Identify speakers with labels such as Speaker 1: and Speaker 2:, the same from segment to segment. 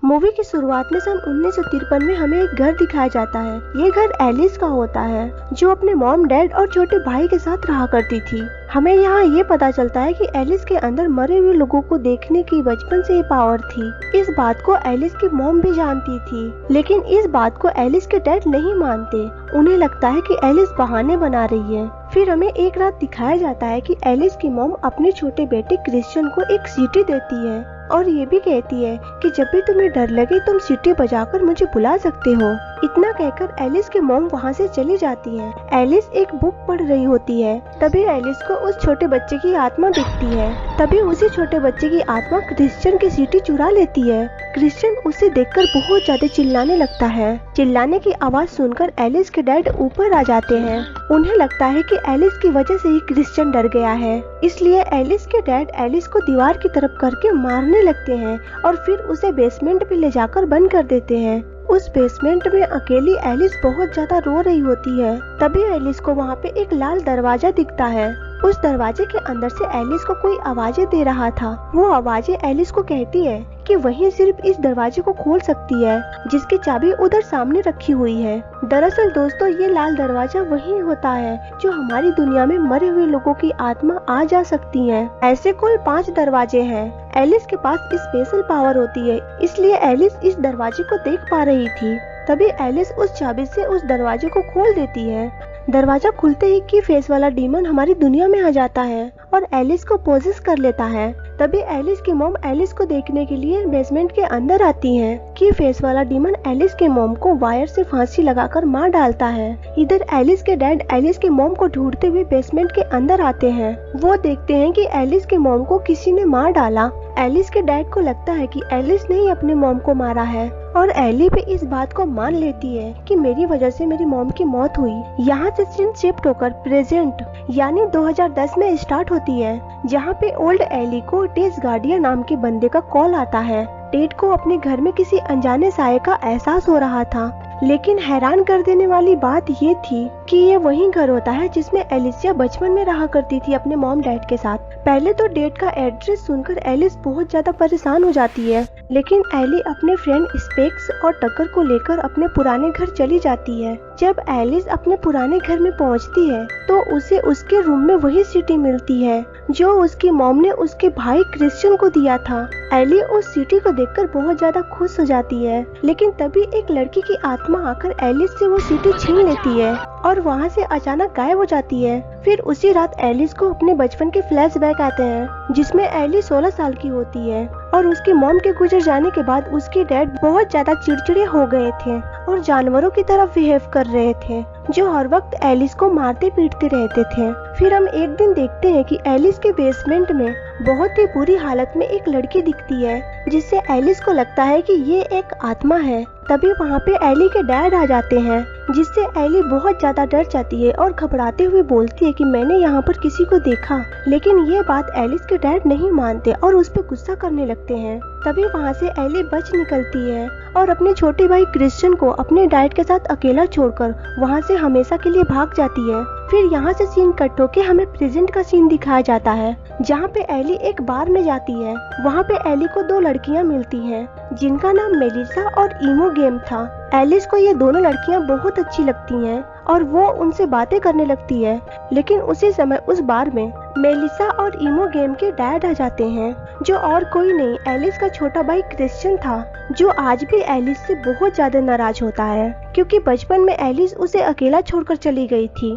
Speaker 1: Movie की शुरुआत में सन 1953 में हमें एक घर दिखाया जाता है। ये घर एलिस का होता है, जो अपने मॉम, डैड और छोटे भाई के साथ रहा करती थी। हमें यहाँ ये पता चलता है कि एलिस के अंदर मरे हुए लोगों को देखने की बचपन से ही पावर थी। इस बात को एलिस की मॉम भी जानती थी, लेकिन इस बात को एलिस के डैड नहीं मानते। उन्हें लगता है कि एलिस बहाने बना रही है। फिर हमें एक रात दिखाया जाता है कि एलिस की मॉम अपने छोटे बेटे क्रिश्चियन को एक सीटी देती है और ये भी कहती है कि जब भी तुम्हें डर लगे तुम सीटी बजाकर मुझे बुला सकते हो। इतना कहकर एलिस की मॉम वहाँ से चली जाती है। एलिस एक बुक पढ़ रही होती है। तभी एलिस को उस छोटे बच्चे की आत्मा दिखती है। तभी उसी छोटे बच्चे की आत्मा क्रिश्चियन की सीटी चुरा लेती है। क्रिश्चियन उसे देखकर बहुत ज्यादा चिल्लाने लगता है। चिल्लाने की आवाज सुनकर एलिस के डैड ऊपर आ जाते हैं। उन्हें लगता है कि एलिस की वजह से ही क्रिश्चियन डर गया है, इसलिए एलिस के डैड एलिस को दीवार की तरफ करके मारने लगते हैं और फिर उसे बेसमेंट में ले जाकर बंद कर देते हैं। उस बेसमेंट में अकेली एलिस बहुत ज्यादा रो रही होती है। तभी एलिस को वहाँ पे एक लाल दरवाजा दिखता है। उस दरवाजे के अंदर से एलिस को कोई आवाजें दे रहा था। वो आवाजें एलिस को कहती है कि वही सिर्फ इस दरवाजे को खोल सकती है, जिसकी चाबी उधर सामने रखी हुई है। दरअसल दोस्तों, ये लाल दरवाजा वही होता है जो हमारी दुनिया में मरे हुए लोगों की आत्मा आ जा सकती है। ऐसे कुल 5 दरवाजे हैं। एलिस के पास स्पेशल पावर होती है, इसलिए एलिस इस दरवाजे को देख पा रही थी। तभी एलिस उस चाबी से उस दरवाजे को खोल देती है। दरवाजा खुलते ही की फेस वाला डीमन हमारी दुनिया में आ जाता है और एलिस को पोजेस कर लेता है। तभी एलिस की मॉम एलिस को देखने के लिए बेसमेंट के अंदर आती है। की फेस वाला डीमन एलिस के मॉम को वायर से फांसी लगाकर मार डालता है। इधर एलिस के डैड एलिस के मॉम को ढूंढते हुए बेसमेंट के अंदर आते हैं। वो देखते हैं कि एलिस के मॉम को किसी ने मार डाला। एलिस के डैड को लगता है कि एलिस ने ही अपने मॉम को मारा है और एली भी इस बात को मान लेती है कि मेरी वजह से मेरी मॉम की मौत हुई। यहाँ से सीन शिफ्ट होकर प्रेजेंट यानी 2010 में स्टार्ट होती है, जहाँ पे ओल्ड एली को टेस गार्डियर नाम के बंदे का कॉल आता है। टेड को अपने घर में किसी अनजाने साये का एहसास हो रहा था, लेकिन हैरान कर देने वाली बात ये थी कि ये वही घर होता है जिसमें एलिसिया बचपन में रहा करती थी अपने मॉम डैड के साथ। पहले तो डेड का एड्रेस सुनकर एलिस बहुत ज्यादा परेशान हो जाती है, लेकिन एली अपने फ्रेंड स्पेक्स और टकर को लेकर अपने पुराने घर चली जाती है। जब एलिस अपने पुराने घर में पहुंचती है तो उसे उसके रूम में वही सीटी मिलती है जो उसकी मॉम ने उसके भाई क्रिश्चियन को दिया था। एली उस सीटी को देखकर बहुत ज्यादा खुश हो जाती है, लेकिन तभी एक लड़की की आत्मा आकर एलिस से वो सीटी छीन लेती है और वहाँ से अचानक गायब हो जाती है। फिर उसी रात एलिस को अपने बचपन के फ्लैशबैक आते हैं, जिसमें एलिस 16 साल की होती है और उसकी मॉम के गुजर जाने के बाद उसके डैड बहुत ज्यादा चिड़चिड़े हो गए थे और जानवरों की तरह बिहेव कर रहे थे, जो हर वक्त एलिस को मारते पीटते रहते थे। फिर हम एक दिन देखते हैं कि एलिस के बेसमेंट में बहुत ही बुरी हालत में एक लड़की दिखती है, जिससे एलिस को लगता है कि ये एक आत्मा है। तभी वहाँ पे एली के डैड आ जाते हैं, जिससे एली बहुत ज्यादा डर जाती है और घबराते हुए बोलती है कि मैंने यहाँ पर किसी को देखा। लेकिन ये बात एलिस के डैड नहीं मानते और उस पर गुस्सा करने लगते हैं। तभी वहाँ से एली बच निकलती है और अपने छोटे भाई क्रिश्चियन को अपने डैड के साथ अकेला छोड़कर वहाँ से हमेशा के लिए भाग जाती है। फिर यहाँ से सीन कट होके हमें प्रेजेंट का सीन दिखाया जाता है, जहाँ पे एली एक बार में जाती है। वहाँ पे एली को 2 लड़कियाँ मिलती हैं, जिनका नाम मेलिसा और इमो गेम था। एलिस को ये दोनों लड़कियां बहुत अच्छी लगती हैं और वो उनसे बातें करने लगती है, लेकिन उसी समय उस बार में मेलिसा और इमो गेम के डैड आ जाते हैं, जो और कोई नहीं एलिस का छोटा भाई क्रिश्चियन था, जो आज भी एलिस से बहुत ज्यादा नाराज होता है क्योंकि बचपन में एलिस उसे अकेला छोड़कर चली गई थी।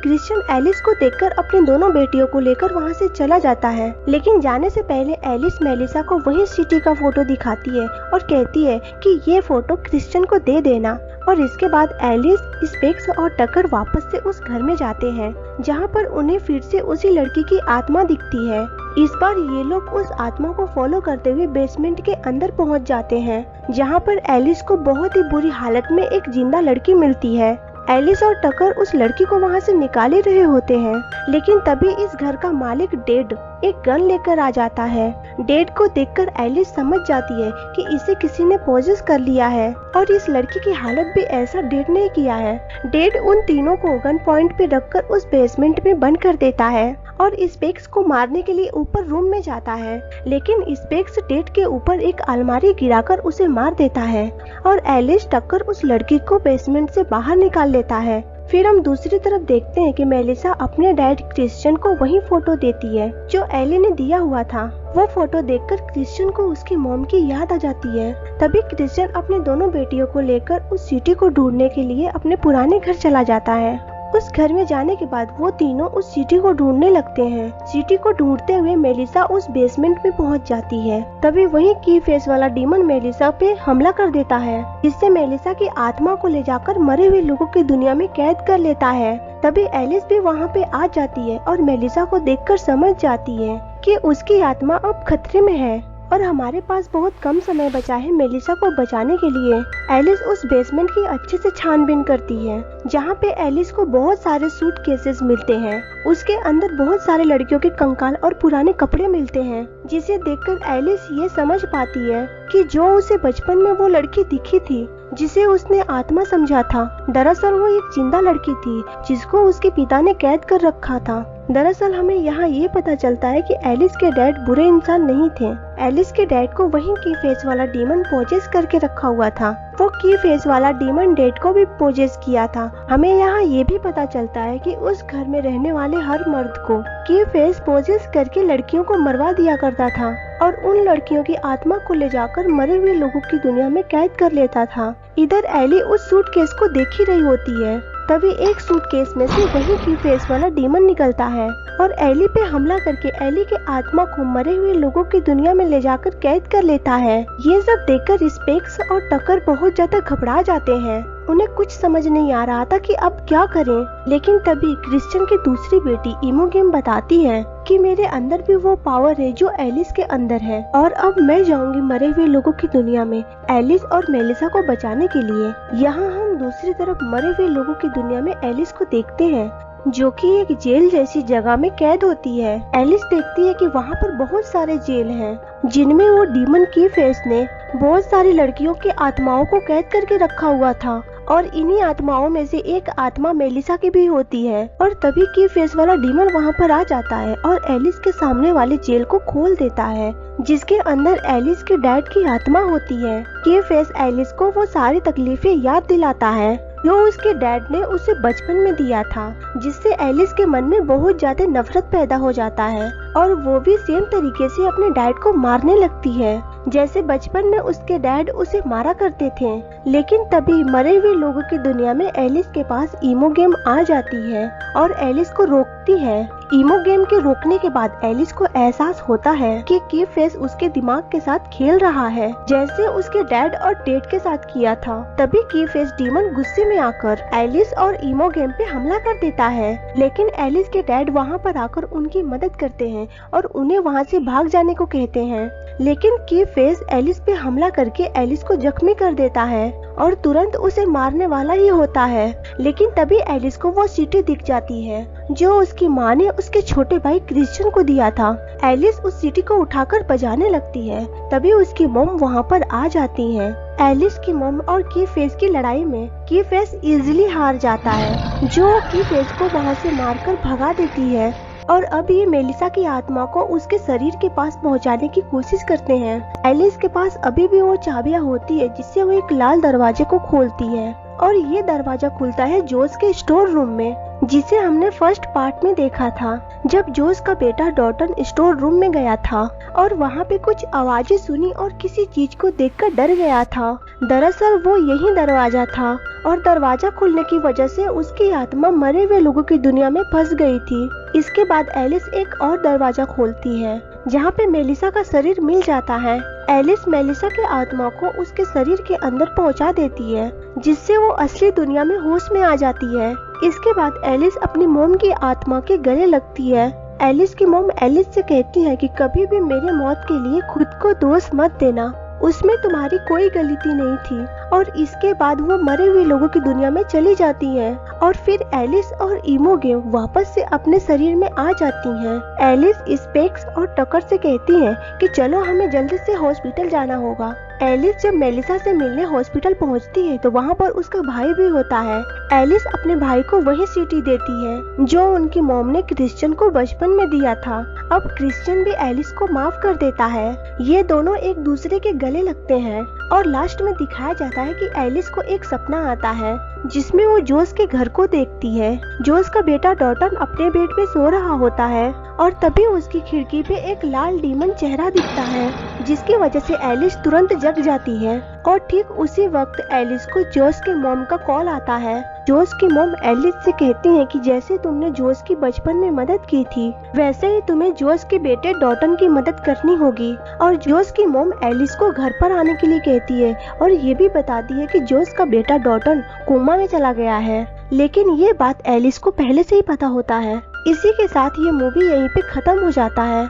Speaker 1: क्रिश्चियन एलिस को देखकर अपनी दोनों बेटियों को लेकर वहाँ से चला जाता है, लेकिन जाने से पहले एलिस मेलिसा को वही सिटी का फोटो दिखाती है और कहती है कि ये फोटो क्रिश्चियन को दे देना। और इसके बाद एलिस, स्पेक्स और टकर वापस से उस घर में जाते हैं, जहाँ पर उन्हें फिर से उसी लड़की की आत्मा दिखती है। इस बार ये लोग उस आत्मा को फॉलो करते हुए बेसमेंट के अंदर पहुँच जाते हैं, जहाँ पर एलिस को बहुत ही बुरी हालत में एक जिंदा लड़की मिलती है। एलिस और टकर उस लड़की को वहाँ से निकाले रहे होते हैं, लेकिन तभी इस घर का मालिक डेड एक गन लेकर आ जाता है। डेड को देखकर एलिस समझ जाती है कि इसे किसी ने पोजेस कर लिया है और इस लड़की की हालत भी ऐसा डेड ने किया है। डेड उन तीनों को गन पॉइंट पे रखकर उस बेसमेंट में बंद कर देता है और स्पेक्स को मारने के लिए ऊपर रूम में जाता है, लेकिन स्पेक्स टेड के ऊपर एक अलमारी गिराकर उसे मार देता है और एलिस टक्कर उस लड़की को बेसमेंट से बाहर निकाल लेता है। फिर हम दूसरी तरफ देखते हैं कि मेलिसा अपने डैड क्रिश्चियन को वही फोटो देती है जो एली ने दिया हुआ था। वो फोटो देखकर क्रिश्चियन को उसकी मॉम की याद आ जाती है। तभी क्रिश्चियन अपने दोनों बेटियों को लेकर उस सिटी को ढूंढने के लिए अपने पुराने घर चला जाता है। उस घर में जाने के बाद वो तीनों उस सिटी को ढूंढने लगते हैं। सिटी को ढूंढते हुए मेलिसा उस बेसमेंट में पहुंच जाती है। तभी वही की फेस वाला डीमन मेलिसा पे हमला कर देता है, जिससे मेलिसा की आत्मा को ले जाकर मरे हुए लोगों की दुनिया में कैद कर लेता है। तभी एलिस भी वहाँ पे आ जाती है और मेलिसा को देखकर समझ जाती है कि उसकी आत्मा अब खतरे में है और हमारे पास बहुत कम समय बचा है मेलिसा को बचाने के लिए। एलिस उस बेसमेंट की अच्छे से छानबीन करती है, जहाँ पे एलिस को बहुत सारे सूटकेसेस मिलते हैं। उसके अंदर बहुत सारे लड़कियों के कंकाल और पुराने कपड़े मिलते हैं, जिसे देखकर एलिस ये समझ पाती है कि जो उसे बचपन में वो लड़की दिखी थी, जिसे उसने आत्मा समझा था, दरअसल वो एक जिंदा लड़की थी जिसको उसके पिता ने कैद कर रखा था। दरअसल हमें यहाँ ये पता चलता है कि एलिस के डैड बुरे इंसान नहीं थे। एलिस के डैड को वही की फेस वाला डीमन पोजेस करके रखा हुआ था। वो की फेस वाला डीमन डैड को भी पोजेस किया था। हमें यहाँ ये भी पता चलता है कि उस घर में रहने वाले हर मर्द को की फेस पोजेस करके लड़कियों को मरवा दिया करता था और उन लड़कियों की आत्मा को ले जाकर मरे हुए लोगों की दुनिया में कैद कर लेता था। इधर एली उस सूटकेस को देख ही रही होती है, तभी एक सूटकेस में से वही की फेस वाला डीमन निकलता है और एली पे हमला करके एली के आत्मा को मरे हुए लोगों की दुनिया में ले जाकर कैद कर लेता है। ये सब देखकर स्पेक्स और टकर बहुत ज्यादा घबरा जाते हैं। उन्हें कुछ समझ नहीं आ रहा था कि अब क्या करें। लेकिन तभी क्रिश्चियन की दूसरी बेटी इमोगेम बताती है कि मेरे अंदर भी वो पावर है जो एलिस के अंदर है और अब मैं जाऊंगी मरे हुए लोगों की दुनिया में एलिस और मेलिसा को बचाने के लिए। यहाँ हम दूसरी तरफ मरे हुए लोगों की दुनिया में एलिस को देखते हैं, जो कि एक जेल जैसी जगह में कैद होती है। एलिस देखती है कि वहाँ पर बहुत सारे जेल हैं, जिनमें वो डीमन की फेस ने बहुत सारी लड़कियों की आत्माओं को कैद करके रखा हुआ था और इन्हीं आत्माओं में से एक आत्मा मेलिसा की भी होती है। और तभी की फेस वाला डीमन वहाँ पर आ जाता है और एलिस के सामने वाले जेल को खोल देता है, जिसके अंदर एलिस के डैड की आत्मा होती है। की फेस एलिस को वो सारी तकलीफें याद दिलाता है जो उसके डैड ने उसे बचपन में दिया था, जिससे एलिस के मन में बहुत ज्यादा नफरत पैदा हो जाता है और वो भी सेम तरीके से अपने डैड को मारने लगती है जैसे बचपन में उसके डैड उसे मारा करते थे। लेकिन तभी मरे हुए लोगों की दुनिया में एलिस के पास इमोगेम आ जाती है और एलिस को रोकती है। इमोगेम के रोकने के बाद एलिस को एहसास होता है कि की फेस उसके दिमाग के साथ खेल रहा है, जैसे उसके डैड और टेड के साथ किया था। तभी की फेस डीमन गुस्से में आकर एलिस और इमोगेम पे हमला कर देता है, लेकिन एलिस के डैड वहाँ पर आकर उनकी मदद करते हैं और उन्हें वहाँ से भाग जाने को कहते हैं। लेकिन की फेस एलिस पे हमला करके एलिस को जख्मी कर देता है और तुरंत उसे मारने वाला ही होता है। लेकिन तभी एलिस को वो सिटी दिख जाती है जो उसकी माँ ने उसके छोटे भाई क्रिश्चियन को दिया था। एलिस उस सिटी को उठाकर बजाने लगती है, तभी उसकी मॉम वहाँ पर आ जाती है। एलिस की मॉम और की फेस की लड़ाई में की फेस इजीली हार जाता है, जो की फेस को वहाँ से मारकर भगा देती है और अब ये मेलिसा की आत्मा को उसके शरीर के पास पहुंचाने की कोशिश करते हैं। एलिस के पास अभी भी वो चाबियां होती है जिससे वो एक लाल दरवाजे को खोलती है और ये दरवाजा खुलता है जोस के स्टोर रूम में, जिसे हमने फर्स्ट पार्ट में देखा था जब जोस का बेटा डॉटन स्टोर रूम में गया था और वहाँ पे कुछ आवाजें सुनी और किसी चीज को देखकर डर गया था। दरअसल वो यही दरवाजा था और दरवाजा खुलने की वजह से उसकी आत्मा मरे हुए लोगों की दुनिया में फंस गई थी। इसके बाद एलिस एक और दरवाजा खोलती है जहाँ पे मेलिसा का शरीर मिल जाता है। एलिस मेलिसा के आत्मा को उसके शरीर के अंदर पहुँचा देती है, जिससे वो असली दुनिया में होश में आ जाती है। इसके बाद एलिस अपनी मोम की आत्मा के गले लगती है। एलिस की मोम एलिस से कहती है कि कभी भी मेरे मौत के लिए खुद को दोष मत देना, उसमें तुम्हारी कोई गलती नहीं थी और इसके बाद वो मरे हुए लोगों की दुनिया में चली जाती हैं और फिर एलिस और इमोगेन वापस से अपने शरीर में आ जाती हैं। एलिस स्पेक्स और टकर से कहती है कि चलो हमें जल्दी से हॉस्पिटल जाना होगा। एलिस जब मेलिसा से मिलने हॉस्पिटल पहुंचती है तो वहां पर उसका भाई भी होता है। एलिस अपने भाई को वही सीटी देती है जो उनकी मॉम ने क्रिश्चियन को बचपन में दिया था। अब क्रिश्चियन भी एलिस को माफ कर देता है। ये दोनों एक दूसरे के गले लगते हैं और लास्ट में दिखाया जाता है कि एलिस को एक सपना आता है जिसमें वो जोस के घर को देखती है। जोस का बेटा डॉटन अपने बेड पे सो रहा होता है और तभी उसकी खिड़की पे एक लाल डीमन चेहरा दिखता है जिसकी वजह से एलिस तुरंत जग जाती है। और ठीक उसी वक्त एलिस को जोस के मॉम का कॉल आता है। जोस की मॉम एलिस से कहती है कि जैसे तुमने जोस की बचपन में मदद की थी वैसे ही तुम्हें जोस के बेटे डॉटन की मदद करनी होगी। और जोस की मॉम एलिस को घर पर आने के लिए कहती है और ये भी बताती है कि जोस का बेटा डॉटन कोमा में चला गया है, लेकिन ये बात एलिस को पहले से ही पता होता है। इसी के साथ ये मूवी यहीं पे खत्म हो जाता है।